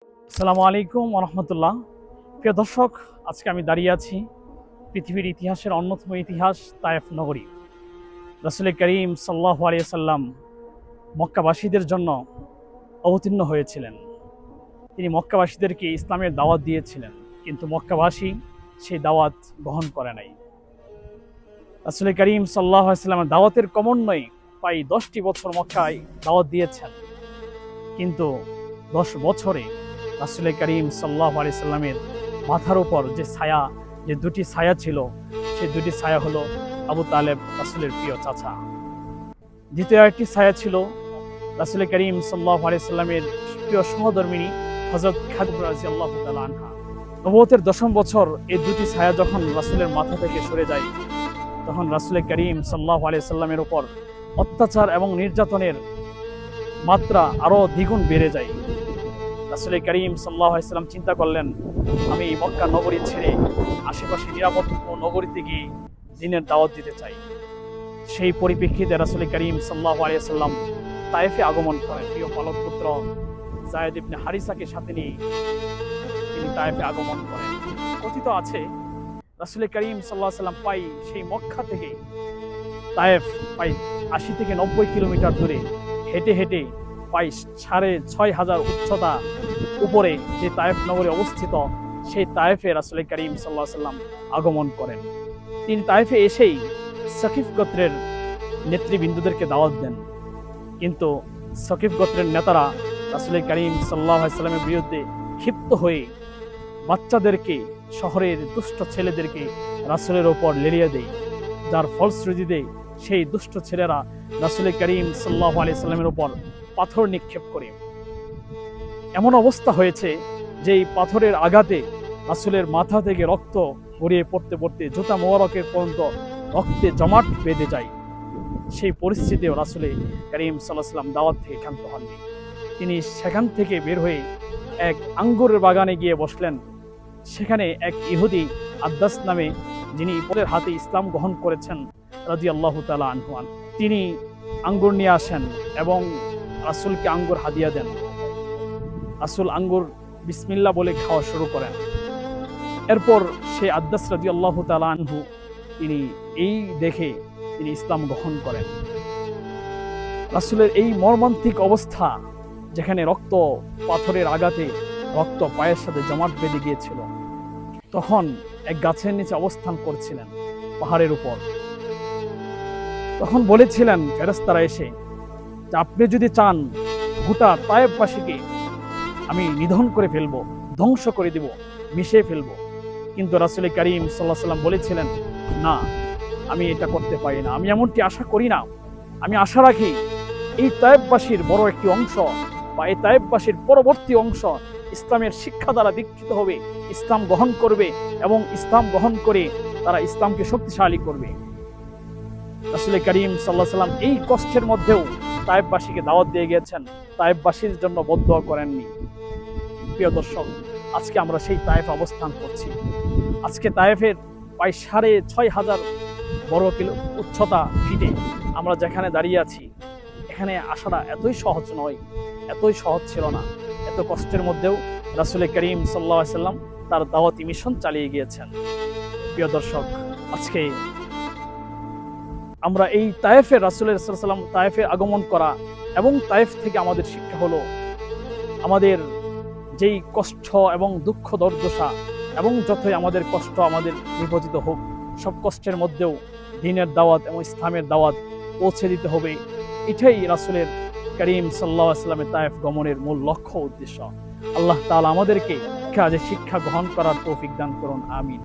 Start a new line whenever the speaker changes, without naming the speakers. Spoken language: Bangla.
আসসালামু আলাইকুম রহমতুল্লাহ। প্রিয় দর্শক, আজকে আমি দাঁড়িয়ে আছি পৃথিবীর ইতিহাসের অন্যতম ইতিহাস তায়েফ নগরী। রাসূল করিম সাল্লাল্লাহু আলাইহি সাল্লাম মক্কাবাসীদের জন্য অবতীর্ণ হয়েছিলেন। তিনি মক্কাবাসীদেরকে ইসলামের দাওয়াত দিয়েছিলেন, কিন্তু মক্কাবাসী সেই দাওয়াত গ্রহণ করে নাই। রাসূল করিম সাল্লাল্লাহু আলাইহি সাল্লামের দাওয়াতের ক্রমান্বয়ে প্রায় 10টি বছর মক্কায় দাওয়াত দিয়েছেন, কিন্তু 10 বছরে রাসূল করিম সাল্লাল্লাহু আলাইহি সাল্লামের মাথার উপর যে দুটি ছায়া ছিল, সেই দুটি ছায়া হলো আবু তালেব, রাসূলের প্রিয় চাচা। দ্বিতীয় একটি ছায়া ছিল রাসূল করিম সাল্লাল্লাহু আলাইহি সাল্লামের প্রিয় সহধর্মিণী হযরত খাদিজা রাদিয়াল্লাহু তাআলা আনহা। নবুয়তের 10ম বছর এই দুটি ছায়া যখন রাসূলের মাথা থেকে সরে যায়, তখন রাসূল করিম সাল্লাল্লাহু আলাইহি সাল্লামের উপর অত্যাচার এবং নির্যাতনের মাত্রা আরো দ্বিগুণ বেড়ে যায়। রাসূল করিম সাল্লাল্লাহু আলাইহি সাল্লাম চিন্তা করলেন, আমি মক্কা নগরী ছেড়ে আশেপাশে নিরাপদ নগরীতে গিয়ে দ্বীনের দাওয়াত দিতে চাই। সেই পরিপ্রেক্ষিতে রাসূল করিম সাল্লাল্লাহু আলাইহি সাল্লাম তায়েফে আগমন করেন। প্রিয় পালক পুত্র যায়েদ ইবনে হারিসাকে সাথে নিয়ে তিনি তায়েফে আগমন করেন। কথিত আছে রাসূল করিম সাল্লাল্লাহু আলাইহি সাল্লাম সেই মক্কা থেকে তায়েফ 80 থেকে 90 কিলোমিটার দূরে হেঁটে হেঁটে 6,500 উচ্চতা উপরে যে তায়েফ নগরী অবস্থিত, সেই তায়েফে রাসূল করিম সাল্লাল্লাহু আলাইহি সাল্লাম আগমন করেন। তিনি তায়েফে এসেই সকিফ গোত্রের নেতৃবৃন্দদেরকে দাওয়াত দেন, কিন্তু সকিফ গোত্রের নেতারা রাসূল করিম সাল্লাল্লাহু আলাইহি সাল্লামের বিরুদ্ধে ক্ষিপ্ত হয়ে বাচ্চাদেরকে, শহরের দুষ্ট ছেলেদেরকে রাসূলের ওপর লেলিয়ে দেয়, যার ফলশ্রুতিতে সেই দুষ্ট ছেলেরা রাসূল করিম সাল্লাল্লাহু আলাইহি সাল্লামের উপর পাথর নিক্ষেপ করে। এমন অবস্থা হয়েছে যে এই পাথরের আঘাতে রাসূলের মাথা থেকে রক্ত গড়িয়ে পড়তে পড়তে জুতা মোবারকের পর্যন্ত রক্তে জমাট বেঁধে যায়। সেই পরিস্থিতিও রাসূল করিম সাল্লাল্লাহু আলাইহি সাল্লাম দাওয়াত থেকে ক্ষান্ত হননি। তিনি সেখান থেকে বের হয়ে এক আঙ্গুরের বাগানে গিয়ে বসলেন। সেখানে এক ইহুদি আদ্দাস নামে, যিনি পরের হাতে ইসলাম গ্রহণ করেছেন রাদিয়াল্লাহু তাআলা আনহু, তিনি আঙ্গুর নিয়ে আসেন এবং রাসূলকে আঙ্গুর হাদিয়া দেন। রাসূল আঙ্গুর বিসমিল্লাহ বলে খাওয়া শুরু করেন। এরপর সেই আদ্দাস রাদিয়াল্লাহু তাআলা আনহু তিনি দেখে তিনি ইসলাম গ্রহণ করেন। রাসূলের এই মর্মান্তিক অবস্থা, যেখানে রক্ত, পাথরের আঘাতে রক্ত পায়ের সাথে জমাট বেঁধে গিয়েছিল, তখন এক গাছের নিচে অবস্থান করছিলেন পাহাড়ের উপর। তখন বলেছিলেন ফেরেশতারা এসে যে, আপনি যদি চান গোটা তায়েফবাসীকে আমি নিধন করে ফেলবো, ধ্বংস করে দিব, মিশিয়ে ফেলবো। কিন্তু রাসূল করিম সাল্লাল্লাহু আলাইহি সাল্লাম বলেছিলেন, না, আমি এটা করতে পারি না, আমি এমনটি আশা করি না। আমি আশা রাখি এই তায়েফবাসীর বড় একটি অংশ বা এই তায়েফবাসীর পরবর্তী অংশ ইসলামের শিক্ষা দ্বারা দীক্ষিত হবে, ইসলাম গ্রহণ করবে এবং ইসলাম গ্রহণ করে তারা ইসলামকে শক্তিশালী করবে। রাসূল করিম সাল্লাল্লাহু আলাইহি সাল্লাম এই কষ্টের মধ্যেও তায়েফবাসীকে দাওয়াত দিয়ে গিয়েছেন, তায়েফবাসীর জন্য বদদোয়া করেননি। প্রিয় দর্শক, আজকে আমরা সেই তায়েফে অবস্থান করছি। আজকে তায়েফের প্রায় 6,500 উচ্চতা ফিটে আমরা যেখানে দাঁড়িয়ে আছি, এখানে আসাটা এতই সহজ নয়, এতই সহজ ছিল না। এত কষ্টের মধ্যেও রাসূল করিম সাল্লাল্লাহু আলাইহি সাল্লাম তার দাওয়াতি মিশন চালিয়ে গিয়েছেন। প্রিয় দর্শক, আজকে আমরা এই তায়েফে রাসূলের সাল্লাল্লাহু আলাইহি সাল্লাম তায়েফে আগমন করা এবং তায়েফ থেকে আমাদের শিক্ষা হলো, আমাদের যেই কষ্ট এবং দুঃখ দুর্দশা এবং যতই আমাদের কষ্ট আমাদের বিপতিত হোক, সব কষ্টের মধ্যেও দ্বীনের দাওয়াত এবং ইসলামের দাওয়াত পৌঁছে দিতে হবে। এটাই রাসূলের করিম সাল্লাল্লাহু আলাইহি সাল্লামের তায়েফ গমনের মূল লক্ষ্য, উদ্দেশ্য। আল্লাহ তাআলা আমাদেরকে শিক্ষা গ্রহণ করার তৌফিক দান করুন, আমিন।